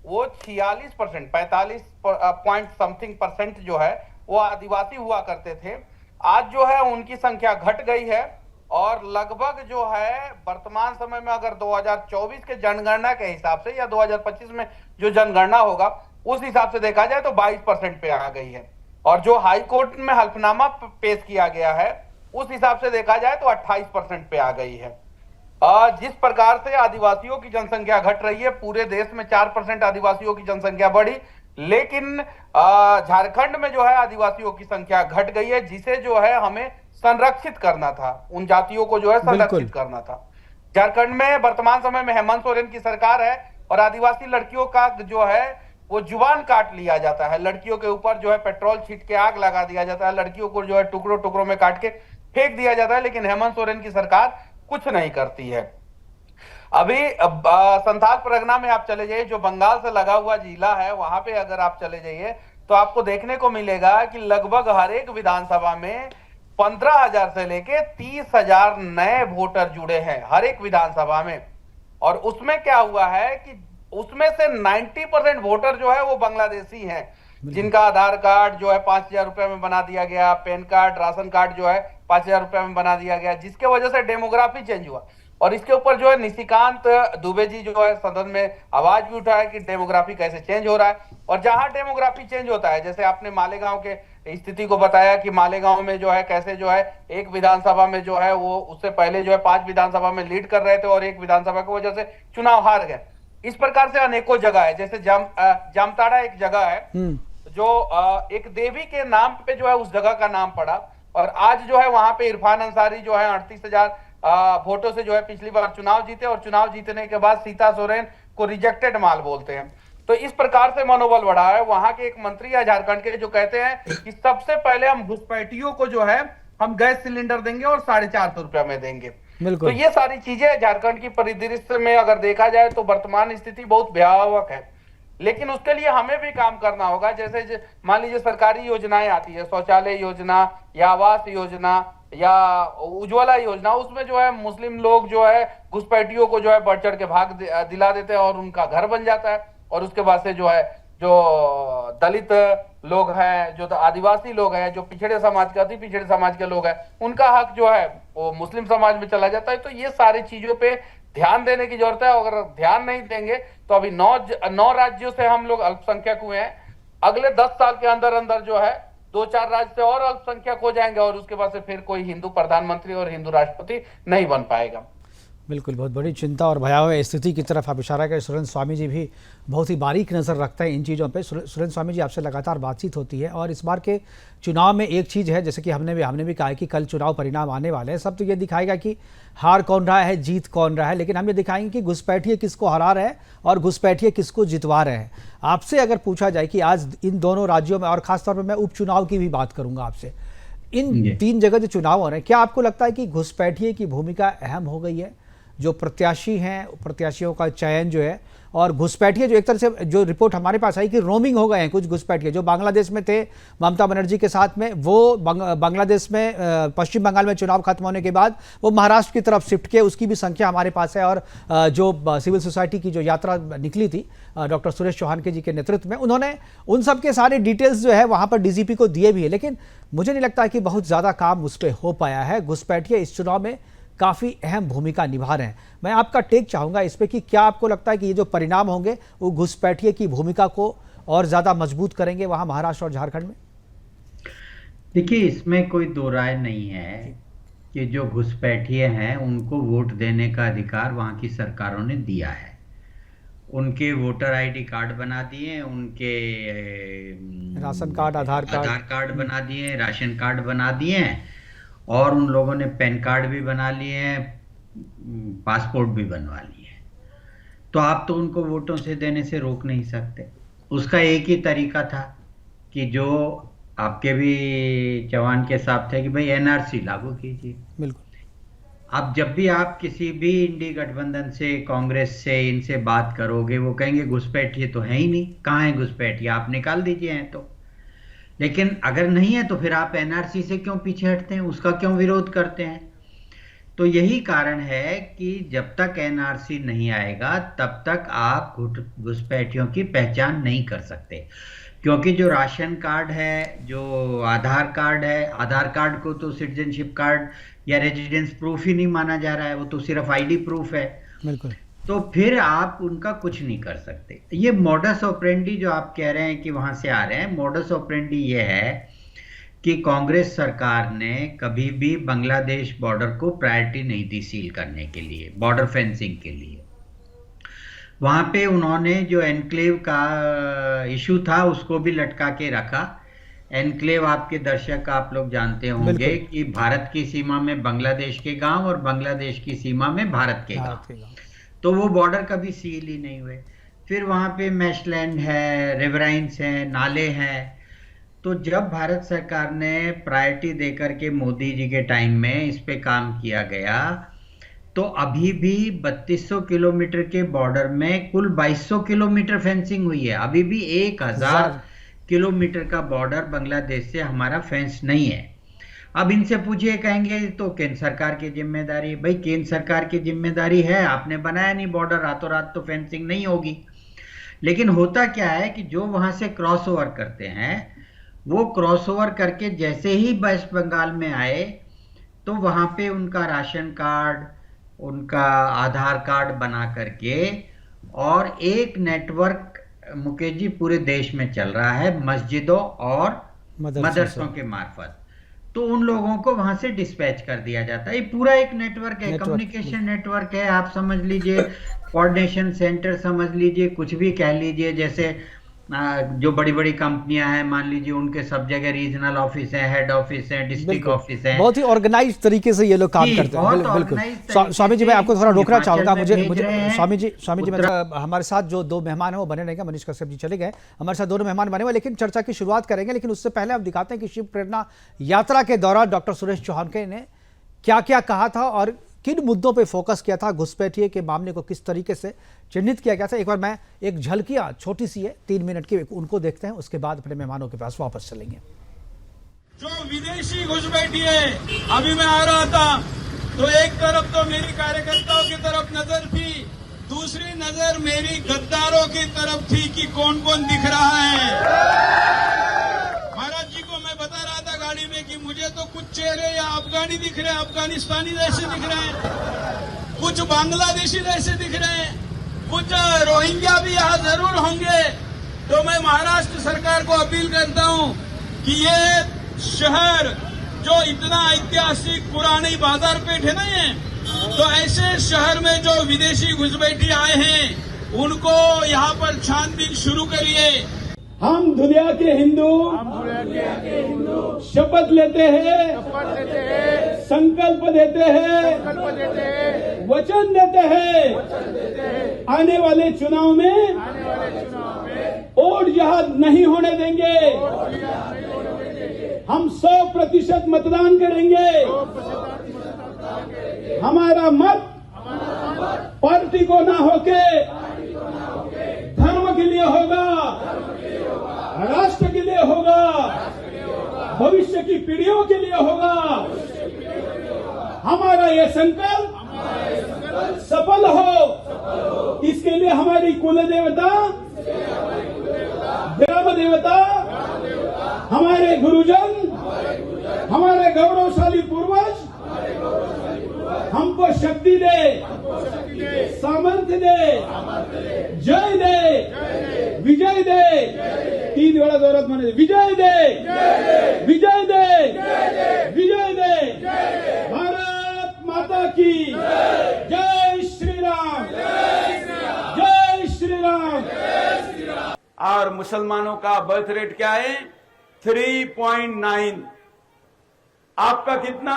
वो 46%, 45 पॉइंट समथिंग परसेंट जो है वो आदिवासी हुआ करते थे। आज जो है उनकी संख्या घट गई है और लगभग जो है वर्तमान समय में अगर 2024 के जनगणना के हिसाब से या 2025 में जो जनगणना होगा उस हिसाब से देखा जाए तो 22% पे आ गई है, और जो हाई कोर्ट में हल्फनामा पेश किया गया है उस हिसाब से देखा जाए तो 28% पे आ गई है। जिस प्रकार से आदिवासियों की जनसंख्या घट रही है, पूरे देश में 4% आदिवासियों की जनसंख्या बढ़ी, लेकिन झारखंड में जो है आदिवासियों की संख्या घट गई है, जिसे जो है हमें संरक्षित करना था, उन जातियों को जो है संरक्षित करना था। झारखंड में वर्तमान समय में हेमंत सोरेन की सरकार है और आदिवासी लड़कियों का जो है वो जुबान काट लिया जाता है, लड़कियों के ऊपर जो है पेट्रोल छीट के आग लगा दिया जाता है, लड़कियों को जो है टुकड़ों टुकड़ों में काट के फेंक दिया जाता है, लेकिन हेमंत सोरेन की सरकार कुछ नहीं करती है। अभी संथाल परगना में आप चले जाइए, जो बंगाल से लगा हुआ जिला है, वहां पे अगर आप चले जाइए तो आपको देखने को मिलेगा कि लगभग हर एक विधानसभा में 15,000 से लेके 30,000 नए वोटर जुड़े हैं हर एक विधानसभा में। और उसमें क्या हुआ है कि उसमें से 90% वोटर जो है वो बांग्लादेशी हैं, जिनका आधार कार्ड जो है 5,000 रुपए में बना दिया गया, पैन कार्ड, राशन कार्ड जो है 5,000 रुपए में बना दिया गया, जिसके वजह से डेमोग्राफी चेंज हुआ। और इसके ऊपर जो है निशिकांत दुबे जी जो है सदन में आवाज भी उठाया कि डेमोग्राफी कैसे चेंज हो रहा है। और जहां डेमोग्राफी चेंज होता है, जैसे आपने मालेगांव के स्थिति को बताया कि मालेगांव में जो है कैसे जो है एक विधानसभा में जो है वो उससे पहले जो है 5 विधानसभा में लीड कर रहे थे और एक विधानसभा की वजह से चुनाव हार गए। इस प्रकार से अनेकों जगह है, जैसे जामताड़ा एक जगह है जो एक देवी के नाम पे जो है उस जगह का नाम पड़ा, और आज जो है वहां पे इरफान अंसारी जो है 38,000 वोटों से जो है पिछली बार चुनाव जीते, और चुनाव जीतने के बाद सीता सोरेन को रिजेक्टेड माल बोलते हैं। तो इस प्रकार से मनोबल बढ़ा है। वहां के एक मंत्री है झारखंड के जो कहते हैं कि सबसे पहले हम घुसपैठियों को जो है हम गैस सिलेंडर देंगे और 450 रुपया में देंगे। तो ये सारी चीजें झारखंड की परिदृश्य में अगर देखा जाए तो वर्तमान स्थिति बहुत भयावह है, लेकिन उसके लिए हमें भी काम करना होगा। जैसे मान लीजिए सरकारी योजनाएं आती है, शौचालय योजना या आवास योजना या उज्ज्वला योजना, उसमें जो है मुस्लिम लोग जो है घुसपैठियों को जो है बढ़ चढ़ के भाग दिला देते हैं और उनका घर बन जाता है, और उसके बाद से जो है जो दलित लोग हैं, जो आदिवासी लोग हैं, जो पिछड़े समाज के, अति पिछड़े समाज के लोग हैं, उनका हक जो है वो मुस्लिम समाज में चला जाता है। तो ये सारी चीजों पे ध्यान देने की जरूरत है। अगर ध्यान नहीं देंगे तो अभी 9 राज्यों से हम लोग अल्पसंख्यक हुए हैं, अगले 10 साल के अंदर अंदर जो है 2-4 राज्य से और अल्पसंख्यक हो जाएंगे और उसके बाद से फिर कोई हिंदू प्रधानमंत्री और हिंदू राष्ट्रपति नहीं बन पाएगा। बिल्कुल, बहुत बड़ी चिंता और भयावह स्थिति की तरफ आप इशारा करें। सुरेंद्र स्वामी जी भी बहुत ही बारीक नज़र रखते हैं इन चीज़ों पे। सुरेंद्र स्वामी जी, आपसे लगातार बातचीत होती है और इस बार के चुनाव में एक चीज़ है, जैसे कि हमने भी कहा है कि कल चुनाव परिणाम आने वाले हैं, सब तो ये दिखाएगा कि हार कौन रहा है, जीत कौन रहा है, लेकिन हम ये दिखाएंगे कि घुसपैठिए किसको हरा रहे हैं और घुसपैठिए किसको जितवा रहे हैं। आपसे अगर पूछा जाए कि आज इन दोनों राज्यों में, और खासतौर पर मैं उपचुनाव की भी बात करूँगा आपसे, इन 3 जगह जो चुनाव हो रहे हैं, क्या आपको लगता है कि घुसपैठिए की भूमिका अहम हो गई है? जो प्रत्याशी हैं, प्रत्याशियों का चयन जो है, और घुसपैठिए जो एक तरह से जो रिपोर्ट हमारे पास आई कि रोमिंग हो गए हैं कुछ घुसपैठिए जो बांग्लादेश में थे ममता बनर्जी के साथ में, वो बांग्लादेश में पश्चिम बंगाल में चुनाव खत्म होने के बाद वो महाराष्ट्र की तरफ शिफ्ट किए, उसकी भी संख्या हमारे पास है। और जो सिविल सोसाइटी की जो यात्रा निकली थी डॉक्टर सुरेश चौहान के जी के नेतृत्व में, उन्होंने उन सब के सारे डिटेल्स जो है वहाँ पर डीजीपी को दिए भी है, लेकिन मुझे नहीं लगता कि बहुत ज़्यादा काम उस पर हो पाया है। घुसपैठिए इस चुनाव में काफ़ी अहम भूमिका निभा रहे हैं। मैं आपका टेक चाहूँगा इस पे कि क्या आपको लगता है कि ये जो परिणाम होंगे वो घुसपैठिए की भूमिका को और ज़्यादा मजबूत करेंगे वहाँ महाराष्ट्र और झारखंड में? देखिए, इसमें कोई दो राय नहीं है कि जो घुसपैठिए हैं उनको वोट देने का अधिकार वहाँ की सरकारों ने दिया है। उनके वोटर आईडी कार्ड बना दिए, उनके राशन कार्ड, आधार कार्ड बना दिए, राशन कार्ड बना दिए, और उन लोगों ने पैन कार्ड भी बना लिए हैं, पासपोर्ट भी बनवा लिए। तो आप तो उनको वोटों से देने से रोक नहीं सकते। उसका एक ही तरीका था कि जो आपके भी जवान के साथ थे कि भाई एनआरसी लागू कीजिए। बिल्कुल। अब जब भी आप किसी भी इंडी गठबंधन से, कांग्रेस से, इनसे बात करोगे, वो कहेंगे घुसपैठिए तो है ही नहीं, कहाँ है घुसपैठिए, आप निकाल दीजिए हैं तो। लेकिन अगर नहीं है तो फिर आप एनआरसी से क्यों पीछे हटते हैं, उसका क्यों विरोध करते हैं? तो यही कारण है कि जब तक एनआरसी नहीं आएगा तब तक आप घुसपैठियों की पहचान नहीं कर सकते, क्योंकि जो राशन कार्ड है, जो आधार कार्ड है, आधार कार्ड को तो सिटीजनशिप कार्ड या रेजिडेंस प्रूफ ही नहीं माना जा रहा है, वो तो सिर्फ आईडी प्रूफ है। बिल्कुल। तो फिर आप उनका कुछ नहीं कर सकते। ये मॉडस ऑपरेंडी जो आप कह रहे हैं कि वहां से आ रहे हैं, मॉडस ऑपरेंडी ये है कि कांग्रेस सरकार ने कभी भी बांग्लादेश बॉर्डर को प्रायोरिटी नहीं दी सील करने के लिए, बॉर्डर फेंसिंग के लिए। वहां पे उन्होंने जो एनक्लेव का इशू था उसको भी लटका के रखा। एनक्लेव, आपके दर्शक आप लोग जानते होंगे कि भारत की सीमा में बांग्लादेश के गांव और बांग्लादेश की सीमा में भारत के गांव, तो वो बॉर्डर कभी सील ही नहीं हुए। फिर वहां पे मैशलैंड है, रिवराइंस हैं, नाले हैं। तो जब भारत सरकार ने प्रायोरिटी देकर के मोदी जी के टाइम में इस पे काम किया गया, तो अभी भी 3200 किलोमीटर के बॉर्डर में कुल 2200 किलोमीटर फेंसिंग हुई है। अभी भी 1000 किलोमीटर का बॉर्डर बांग्लादेश से हमारा फेंस नहीं है। अब इनसे पूछिए, कहेंगे तो केंद्र सरकार की जिम्मेदारी। भाई केंद्र सरकार की जिम्मेदारी है, आपने बनाया नहीं बॉर्डर, रातों रात तो फेंसिंग नहीं होगी। लेकिन होता क्या है कि जो वहां से क्रॉस ओवर करते हैं, वो क्रॉस ओवर करके जैसे ही वेस्ट बंगाल में आए तो वहां पे उनका राशन कार्ड, उनका आधार कार्ड बना करके, और एक नेटवर्क मुकेश जी पूरे देश में चल रहा है मस्जिदों और मदरसों के मार्फत, तो उन लोगों को वहां से डिस्पैच कर दिया जाता है। ये पूरा एक नेटवर्क है, कम्युनिकेशन नेटवर्क है, आप समझ लीजिए, कोऑर्डिनेशन सेंटर समझ लीजिए, कुछ भी कह लीजिए। जैसे जो बड़ी बड़ी कंपनियां हैं, मान लीजिए, उनके सब जगह रीजनल ऑफिस है, हेड ऑफिस है, डिस्ट्रिक्ट ऑफिस है। बहुत ही ऑर्गेनाइज तरीके से ये लोग काम करते हैं। बिल्कुल। स्वामी जी, मैं आपको थोड़ा रोकना चाहूंगा। मुझे स्वामी जी हमारे साथ जो 2 मेहमान हैं वो बने रहेंगे। मनीष कश्यप जी चले गए, हमारे साथ दोनों मेहमान बने हुए, लेकिन चर्चा की शुरुआत करेंगे। लेकिन उससे पहले हम दिखाते हैं कि शिव प्रेरणा यात्रा के दौरान डॉक्टर सुरेश चौहान ने क्या क्या कहा था और किन मुद्दों पे फोकस किया था, घुसपैठिए के मामले को किस तरीके से चिन्हित किया गया था। एक बार मैं एक झलकियां, छोटी सी है 3 मिनट की, उनको देखते हैं, उसके बाद अपने मेहमानों के पास वापस चलेंगे। जो विदेशी घुसपैठिए, अभी मैं आ रहा था तो एक तरफ तो मेरी कार्यकर्ताओं की तरफ नजर थी, दूसरी नजर मेरी गद्दारों की तरफ थी कि कौन कौन दिख रहा है। तो कुछ चेहरे या अफगानी दिख रहे हैं, अफगानिस्तानी जैसे दिख रहे हैं, कुछ बांग्लादेशी जैसे दिख रहे हैं, कुछ रोहिंग्या भी यहाँ जरूर होंगे। तो मैं महाराष्ट्र सरकार को अपील करता हूँ कि ये शहर जो इतना ऐतिहासिक पुरानी बाजार पेठ है ना, ये तो ऐसे शहर में जो विदेशी घुसपैठी आए हैं उनको यहाँ पर छानबीन शुरू करिए। हम दुनिया के हिंदू शपथ लेते हैं, संकल्प देते हैं, वचन देते हैं, आने वाले चुनाव में वोट जिहाद नहीं होने देंगे। हम 100% मतदान करेंगे। हमारा मत पार्टी को ना होके धर्म के लिए होगा, राष्ट्र के लिए होगा, भविष्य की पीढ़ियों के लिए होगा। हमारा ये संकल्प सफल हो, इसके लिए हमारी कुल देवता, ग्राम देवता, हमारे गुरुजन, हमारे गौरवशाली पूर्वज हमको शक्ति दे, सामर्थ्य दे, जय दे, विजय दे। 3 वेळा जोरात म्हणे, विजय दे, विजय दे, विजय दे। भारत माता की जय श्री राम, जय श्री राम। और मुसलमानों का बर्थ रेट क्या है? 3.9। आपका कितना?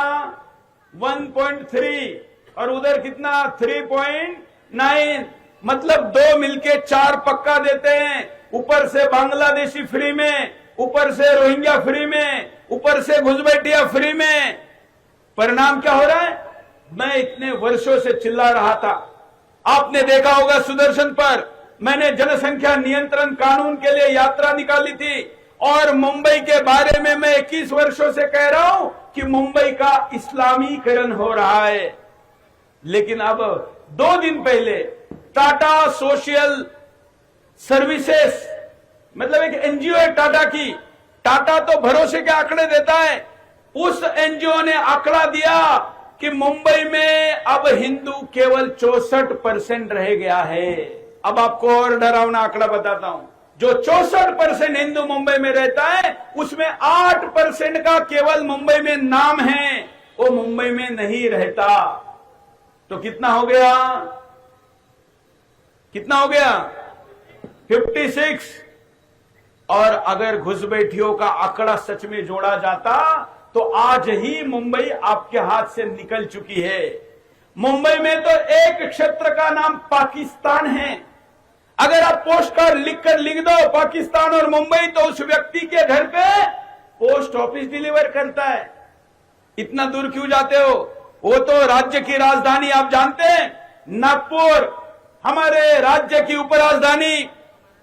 1.3 और उधर कितना? 3.9। मतलब 2 मिलके 4 पक्का देते हैं। ऊपर से बांग्लादेशी फ्री में, ऊपर से रोहिंग्या फ्री में, ऊपर से घुसपैठिया फ्री में। परिणाम क्या हो रहा है? मैं इतने वर्षों से चिल्ला रहा था, आपने देखा होगा सुदर्शन पर मैंने जनसंख्या नियंत्रण कानून के लिए यात्रा निकाली थी और मुंबई के बारे में मैं 21 वर्षों से कह रहा हूं कि मुंबई का इस्लामीकरण हो रहा है। लेकिन अब 2 दिन पहले टाटा सोशल सर्विसेज, मतलब एक एनजीओ है टाटा की, टाटा तो भरोसे के आंकड़े देता है, उस एनजीओ ने आंकड़ा दिया कि मुंबई में अब हिंदू केवल 64% रह गया है। अब आपको और डरावना आंकड़ा बताता हूं, जो 64% हिंदू मुंबई में रहता है उसमें 8% का केवल मुंबई में नाम है, वो मुंबई में नहीं रहता। तो कितना हो गया? कितना हो गया? 56। और अगर घुसपैठियों का आंकड़ा सच में जोड़ा जाता तो आज ही मुंबई आपके हाथ से निकल चुकी है। मुंबई में तो एक क्षेत्र का नाम पाकिस्तान है। अगर आप पोस्ट कार्ड लिख दो पाकिस्तान और मुंबई, तो उस व्यक्ति के घर पे पोस्ट ऑफिस डिलीवर करता है। इतना दूर क्यों जाते हो? वो तो राज्य की राजधानी आप जानते हैं, नागपुर, हमारे राज्य की उपराजधानी,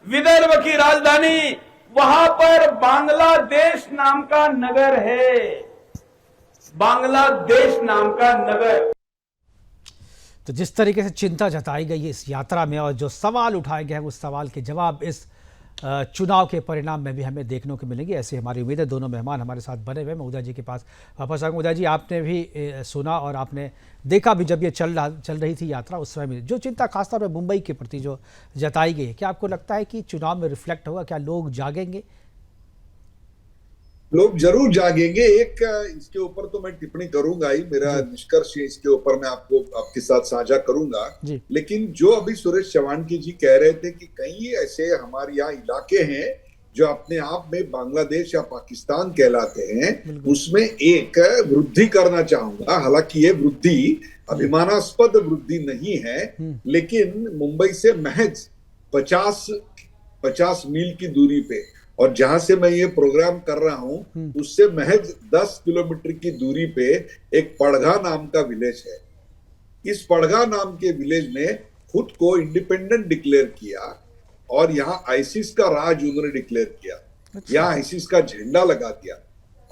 विदर्भ की राजधानी, वहां पर बांग्लादेश नाम का नगर है। बांग्लादेश नाम का नगर। तो जिस तरीके से चिंता जताई गई है इस यात्रा में और जो सवाल उठाए गए हैं, उस सवाल के जवाब इस चुनाव के परिणाम में भी हमें देखने को मिलेंगे, ऐसी हमारी उम्मीद है। दोनों मेहमान हमारे साथ बने हुए, मैं उदय जी के पास वापस आऊँगा। उदय जी, आपने भी सुना और आपने देखा भी जब ये चल रही थी यात्रा, उस समय में जो चिंता खासतौर पर मुंबई के प्रति जो जताई गई है, क्या आपको लगता है कि चुनाव में रिफ्लेक्ट होगा? क्या लोग जागेंगे? लोग जरूर जागेंगे। एक इसके ऊपर तो मैं टिप्पणी करूंगा ही, मेरा निष्कर्ष इसके ऊपर मैं आपके साथ साझा करूंगा। लेकिन जो अभी सुरेश चवाणकी जी कह रहे थे कि कई ऐसे हमारे यहाँ इलाके हैं जो अपने आप में बांग्लादेश या पाकिस्तान कहलाते हैं, उसमें एक वृद्धि करना चाहूंगा। हालांकि ये वृद्धि अभिमानास्पद वृद्धि नहीं है, लेकिन मुंबई से महज 50 मील की दूरी पे, और जहां से मैं ये प्रोग्राम कर रहा हूं उससे महज 10 किलोमीटर की दूरी पे एक पड़घा नाम का विलेज है। इस पड़घा नाम के विलेज ने खुद को इंडिपेंडेंट डिक्लेयर किया और यहाँ आईसिस का राज उन्होंने डिक्लेयर किया। यहाँ आईसिस का झंडा लगा दिया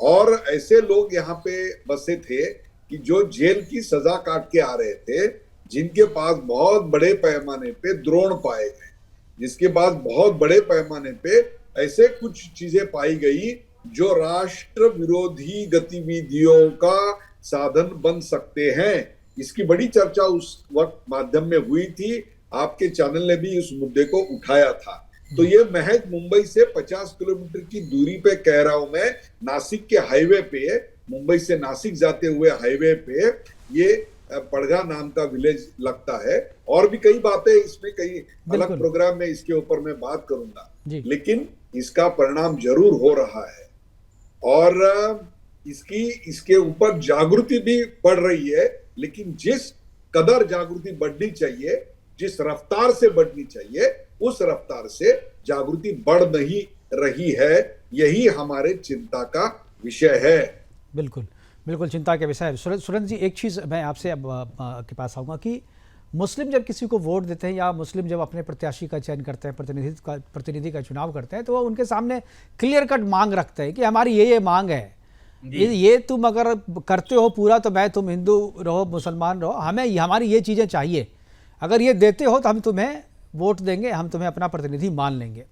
और ऐसे लोग यहाँ पे बसे थे कि जो जेल की सजा काट के आ रहे थे, जिनके पास बहुत बड़े पैमाने पे द्रोण पाए गए, जिसके पास बहुत बड़े पैमाने पे ऐसे कुछ चीजें पाई गई जो राष्ट्र विरोधी गतिविधियों का साधन बन सकते हैं। इसकी बड़ी चर्चा उस वक्त माध्यम में हुई थी, आपके चैनल ने भी इस मुद्दे को उठाया था। तो ये महज मुंबई से 50 किलोमीटर की दूरी पे कह रहा हूं मैं, नासिक के हाईवे पे, मुंबई से नासिक जाते हुए हाईवे पे ये पड़गा नाम का विलेज लगता है। और भी कई बातें इसमें, कई अलग प्रोग्राम में इसके ऊपर मैं बात करूंगा, लेकिन इसका परिणाम जरूर हो रहा है और इसके ऊपर जागृति भी बढ़ रही है। लेकिन जिस कदर जागृति बढ़नी चाहिए, जिस रफ्तार से बढ़नी चाहिए, उस रफ्तार से जागृति बढ़ नहीं रही है। यही हमारे चिंता का विषय है। बिल्कुल बिल्कुल चिंता के विषय है। सुरेंद्र जी, एक चीज़ मैं आपसे अब के पास आऊँगा कि मुस्लिम जब किसी को वोट देते हैं या मुस्लिम जब अपने प्रत्याशी का चयन करते हैं, प्रतिनिधि का चुनाव करते हैं, तो वो उनके सामने क्लियर कट मांग रखते हैं कि हमारी ये मांग है, ये तुम अगर करते हो पूरा तो मैं, तुम हिंदू रहो मुसलमान रहो, हमें हमारी ये चीज़ें चाहिए, अगर ये देते हो तो हम तुम्हें वोट देंगे, हम तुम्हें अपना प्रतिनिधि मान लेंगे।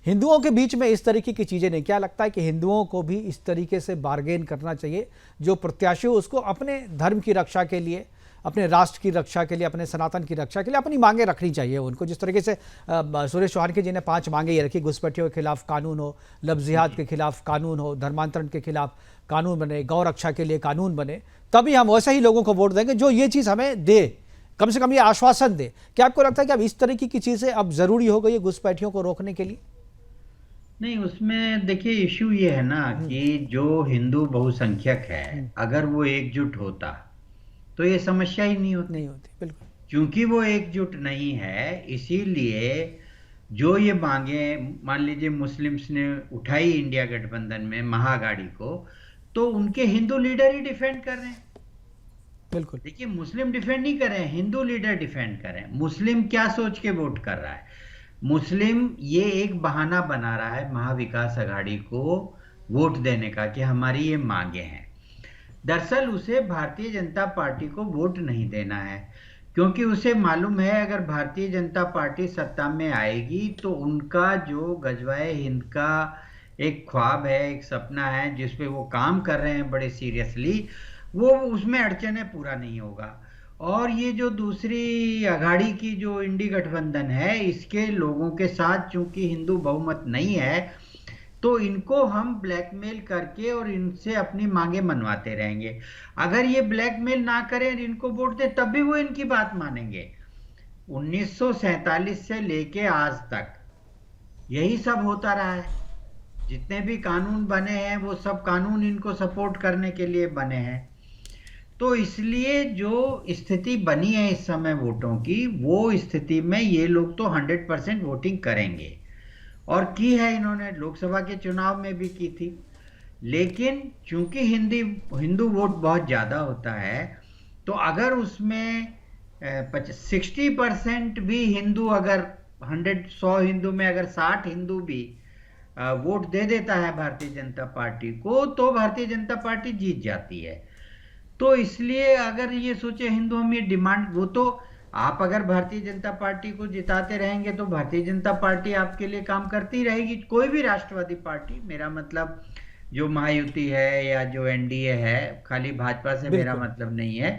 हिंदुओं के बीच में इस तरीके की चीज़ें नहीं, क्या लगता है कि हिंदुओं को भी इस तरीके से बार्गेन करना चाहिए? जो प्रत्याशी हो उसको अपने धर्म की रक्षा के लिए, अपने राष्ट्र की रक्षा के लिए, अपने सनातन की रक्षा के लिए अपनी मांगें रखनी चाहिए उनको। जिस तरीके से सुरेश चौहान के जी ने 5 मांगें ये रखी, घुसपैठियों के खिलाफ कानून हो, लफ्ज़-ए-जिहाद के खिलाफ कानून हो, धर्मांतरण के खिलाफ कानून बने, गौ रक्षा के लिए कानून बने, तभी हम वैसे ही लोगों को वोट देंगे जो ये चीज़ हमें दे, कम से कम ये आश्वासन दे। क्या आपको लगता है कि अब इस तरीके की चीज़ें अब ज़रूरी हो गई है घुसपैठियों को रोकने के लिए? नहीं, उसमें देखिए इश्यू ये है ना कि जो हिंदू बहुसंख्यक है, अगर वो एकजुट होता तो ये समस्या ही नहीं होती। बिल्कुल। क्योंकि वो एकजुट नहीं है, इसीलिए जो ये मांगे, मान लीजिए मुस्लिम्स ने उठाई इंडिया गठबंधन में महाअघाड़ी को, तो उनके हिंदू लीडर ही डिफेंड कर रहे हैं। बिल्कुल। देखिए, मुस्लिम डिफेंड नहीं कर रहे हैं, हिंदू लीडर डिफेंड कर रहे हैं। मुस्लिम क्या सोच के वोट कर रहा है? मुस्लिम ये एक बहाना बना रहा है महाविकास अघाड़ी को वोट देने का कि हमारी ये मांगे हैं। दरअसल उसे भारतीय जनता पार्टी को वोट नहीं देना है, क्योंकि उसे मालूम है अगर भारतीय जनता पार्टी सत्ता में आएगी तो उनका जो गजवाए हिंद का एक ख्वाब है, एक सपना है, जिस पे वो काम कर रहे हैं बड़े सीरियसली, वो उसमें अड़चने पूरा नहीं होगा। और ये जो दूसरी अघाड़ी की जो इंडी गठबंधन है, इसके लोगों के साथ चूंकि हिंदू बहुमत नहीं है, तो इनको हम ब्लैकमेल करके और इनसे अपनी मांगे मनवाते रहेंगे। अगर ये ब्लैकमेल ना करें, इनको वोट दें, तब भी वो इनकी बात मानेंगे। 1947 से लेके आज तक यही सब होता रहा है। जितने भी कानून बने हैं वो सब कानून इनको सपोर्ट करने के लिए बने हैं। तो इसलिए जो स्थिति बनी है इस समय वोटों की, वो स्थिति में ये लोग तो 100% वोटिंग करेंगे, और की है इन्होंने, लोकसभा के चुनाव में भी की थी। लेकिन चूंकि हिंदू वोट बहुत ज़्यादा होता है, तो अगर उसमें 60% भी हिंदू, अगर 100 हिंदू में अगर 60 हिंदू भी वोट दे देता है भारतीय जनता पार्टी को, तो भारतीय जनता पार्टी जीत जाती है। तो इसलिए अगर ये सोचे हिंदू हम ये डिमांड, वो तो आप अगर भारतीय जनता पार्टी को जिताते रहेंगे तो भारतीय जनता पार्टी आपके लिए काम करती रहेगी। कोई भी राष्ट्रवादी पार्टी, मेरा मतलब जो महायुति है या जो एनडीए है, खाली भाजपा से मेरा मतलब नहीं है,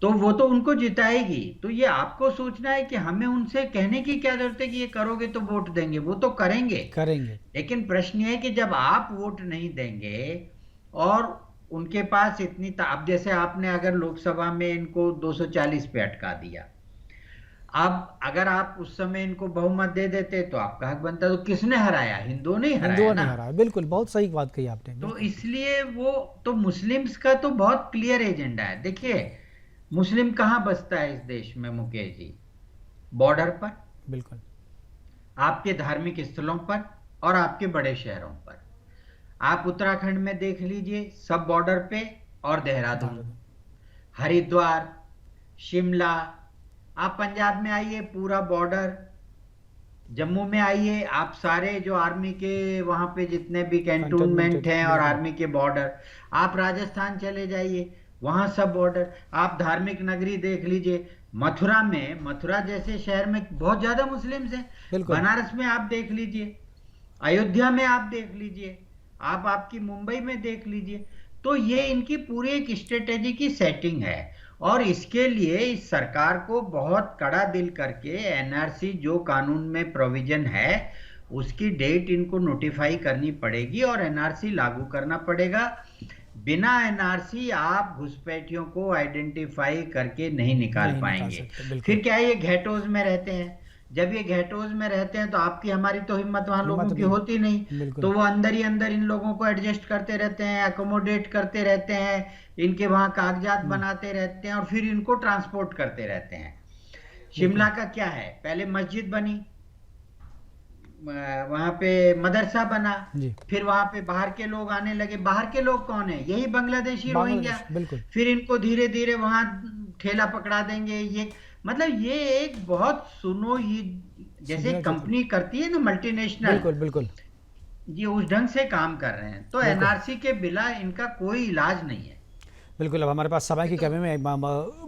तो वो तो उनको जिताएगी। तो ये आपको सोचना है कि हमें उनसे कहने की क्या जरूरत है कि ये करोगे तो वोट देंगे, वो तो करेंगे। लेकिन प्रश्न ये है कि जब आप वोट नहीं देंगे और उनके पास इतनी अब जैसे आपने अगर लोकसभा में इनको 240 पे अटका दिया, अब अगर आप उस समय इनको बहुमत दे देते तो आपका हक बनता। तो किसने हराया? हिंदुओं ने हराया। बिल्कुल, बहुत सही बात कही आपने। तो इसलिए वो तो मुस्लिम्स का तो बहुत क्लियर एजेंडा है। देखिए, मुस्लिम कहाँ बसता है इस देश में मुकेश जी? बॉर्डर पर, बिल्कुल, आपके धार्मिक स्थलों पर और आपके बड़े शहरों पर। आप उत्तराखंड में देख लीजिए, सब बॉर्डर पे, और देहरादून, हरिद्वार, शिमला, आप पंजाब में आइए पूरा बॉर्डर, जम्मू में आइए आप सारे जो आर्मी के वहां पे जितने भी कैंटोनमेंट हैं और आर्मी के बॉर्डर, आप राजस्थान चले जाइए वहां सब बॉर्डर। आप धार्मिक नगरी देख लीजिए, मथुरा में, मथुरा जैसे शहर में बहुत ज्यादा मुस्लिम्स हैं। बनारस में आप देख लीजिए, अयोध्या में आप देख लीजिए, आप आपकी मुंबई में देख लीजिए। तो ये इनकी पूरी एक स्ट्रेटेजी की सेटिंग है, और इसके लिए इस सरकार को बहुत कड़ा दिल करके एनआरसी जो कानून में प्रोविजन है उसकी डेट इनको नोटिफाई करनी पड़ेगी और एनआरसी लागू करना पड़ेगा। बिना एनआरसी आप घुसपैठियों को आइडेंटिफाई करके नहीं निकाल पाएंगे। फिर क्या ये घेटोज में रहते हैं? जब ये घेटोज में रहते हैं तो आपकी हमारी तो हिम्मत वहां लोगों की होती नहीं, तो वो अंदर ही अंदर इन लोगों को एडजस्ट करते रहते हैं, अकोमोडेट करते रहते हैं, इनके वहां कागजात बनाते रहते हैं और फिर इनको ट्रांसपोर्ट करते रहते हैं। शिमला का क्या है, पहले मस्जिद बनी, वहां पे मदरसा बना, फिर वहां पे बाहर के लोग आने लगे। बाहर के लोग कौन है? यही बांग्लादेशी रोहिंग्या। फिर इनको धीरे धीरे वहां ठेला पकड़ा देंगे। ये मतलब ये एक बहुत सुनो, ये जैसे कंपनी करती है ना मल्टीनेशनल, बिल्कुल ये उस ढंग से काम कर रहे हैं। तो एनआरसी के बिना इनका कोई इलाज नहीं है। बिल्कुल। अब हमारे पास समय की कमी में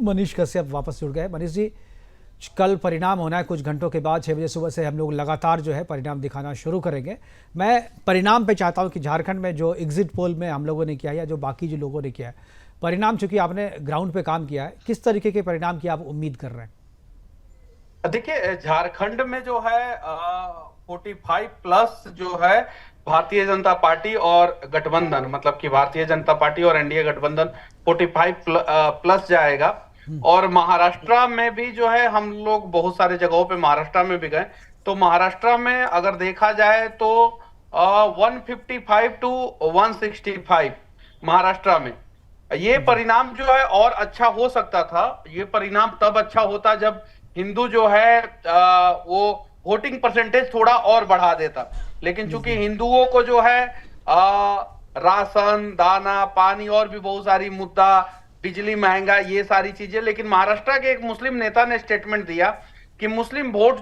मनीष कश्यप वापस जुड़ गए। मनीष जी, कल परिणाम होना है कुछ घंटों के बाद, 6 बजे सुबह से हम लोग लगातार जो है परिणाम दिखाना शुरू करेंगे। मैं परिणाम पे चाहता हूं कि झारखंड में जो एग्जिट पोल में हम लोगों ने किया है या जो बाकी जो लोगों ने किया है, परिणाम चूंकि आपने ग्राउंड पे काम किया है, किस तरीके के परिणाम की आप उम्मीद कर रहे हैं? देखिए, झारखंड में जो है 45 प्लस जो है भारतीय जनता पार्टी और गठबंधन, मतलब कि भारतीय जनता पार्टी और एनडीए गठबंधन 45 प्लस जाएगा। और महाराष्ट्र में भी जो है हम लोग बहुत सारे जगहों पे महाराष्ट्र में भी गए, तो महाराष्ट्र में अगर देखा जाए तो 155 टू 165 महाराष्ट्र में। ये परिणाम जो है और अच्छा हो सकता था। ये परिणाम तब अच्छा होता जब हिंदू जो है वो वोटिंग परसेंटेज थोड़ा और बढ़ा देता, लेकिन चूंकि हिंदुओं को जो है राशन, दाना, पानी और भी बहुत सारी मुद्दा, बिजली महंगा, ये सारी चीजें। लेकिन महाराष्ट्र के एक मुस्लिम नेता ने स्टेटमेंट दिया कि मुस्लिम वोट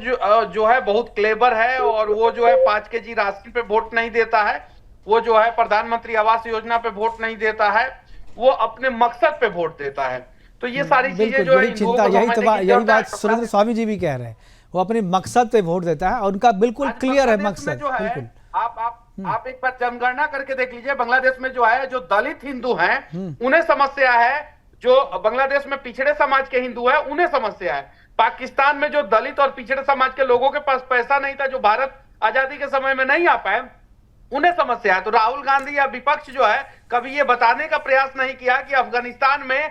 जो है बहुत क्लेवर है और वो जो है 5 केजी राशन पे वोट नहीं देता है, वो जो है प्रधानमंत्री आवास योजना पे वोट नहीं देता है, वो अपने मकसद पे वोट देता है। तो ये सारी चीजें जो है चिंता, यही बात सुरेंद्र स्वामी जी भी कह रहे हैं, वो अपने मकसद पे वोट देता है और उनका बिल्कुल क्लियर है मकसद। बिल्कुल आप एक बार जनगणना करके देख लीजिए, बांग्लादेश में जो है जो दलित हिंदू हैं उन्हें समस्या है, जो बांग्लादेश में पिछड़े समाज के हिंदू हैं उन्हें समस्या है। पाकिस्तान में जो दलित और पिछड़े समाज के लोगों के पास पैसा नहीं था, जो भारत आजादी के समय में नहीं आ पाए, उन्हें समस्या है। तो राहुल गांधी या विपक्ष जो है कभी ये बताने का प्रयास नहीं किया कि अफगानिस्तान में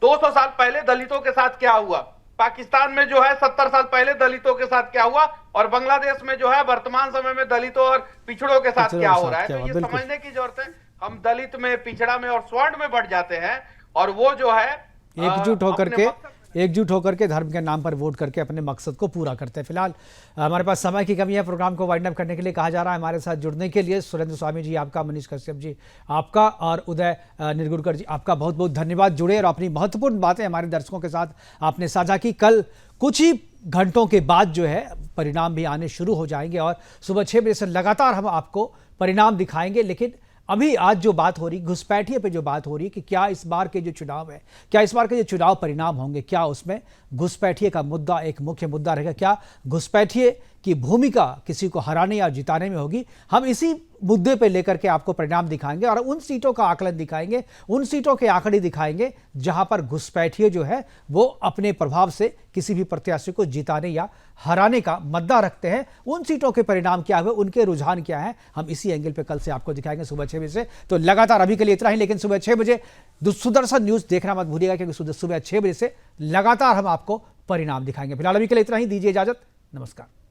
200 साल पहले दलितों के साथ क्या हुआ, पाकिस्तान में जो है 70 साल पहले दलितों के साथ क्या हुआ, और बांग्लादेश में जो है वर्तमान समय में दलितों और पिछड़ों के साथ क्या हो रहा है। तो ये समझने की जरूरत है, हम दलित में, पिछड़ा में और स्वर्ण में बढ़ जाते हैं, और वो जो है एकजुट होकर के धर्म के नाम पर वोट करके अपने मकसद को पूरा करते हैं। फिलहाल हमारे पास समय की कमी है, प्रोग्राम को वाइंड अप करने के लिए कहा जा रहा है। हमारे साथ जुड़ने के लिए सुरेंद्र स्वामी जी आपका, मनीष कश्यप जी आपका और उदय निर्गुणकर जी आपका बहुत बहुत धन्यवाद। जुड़े और अपनी महत्वपूर्ण बातें हमारे दर्शकों के साथ आपने साझा की। कल कुछ ही घंटों के बाद जो है परिणाम भी आने शुरू हो जाएंगे और सुबह 6 बजे से लगातार हम आपको परिणाम दिखाएंगे। लेकिन अभी आज जो बात हो रही, घुसपैठिए पे जो बात हो रही है कि क्या इस बार के जो चुनाव है, क्या इस बार के जो चुनाव परिणाम होंगे, क्या उसमें घुसपैठिए का मुद्दा एक मुख्य मुद्दा रहेगा, क्या घुसपैठिए की भूमिका किसी को हराने या जिताने में होगी? हम इसी मुद्दे पे लेकर के आपको परिणाम दिखाएंगे और उन सीटों का आकलन दिखाएंगे, उन सीटों के आंकड़े दिखाएंगे जहां पर घुसपैठिए जो है वो अपने प्रभाव से किसी भी प्रत्याशी को जिताने या हराने का मद्दा रखते हैं। उन सीटों के परिणाम क्या हुए, उनके रुझान क्या है, हम इसी एंगल पे कल से आपको दिखाएंगे सुबह 6 बजे से। तो लगातार अभी के लिए इतना ही, लेकिन सुबह 6 बजे सुदर्शन न्यूज देखना मत भूलिएगा, क्योंकि सुबह 6 बजे से लगातार हम आपको परिणाम दिखाएंगे। फिलहाल अभी के लिए इतना ही, दीजिए इजाजत, नमस्कार।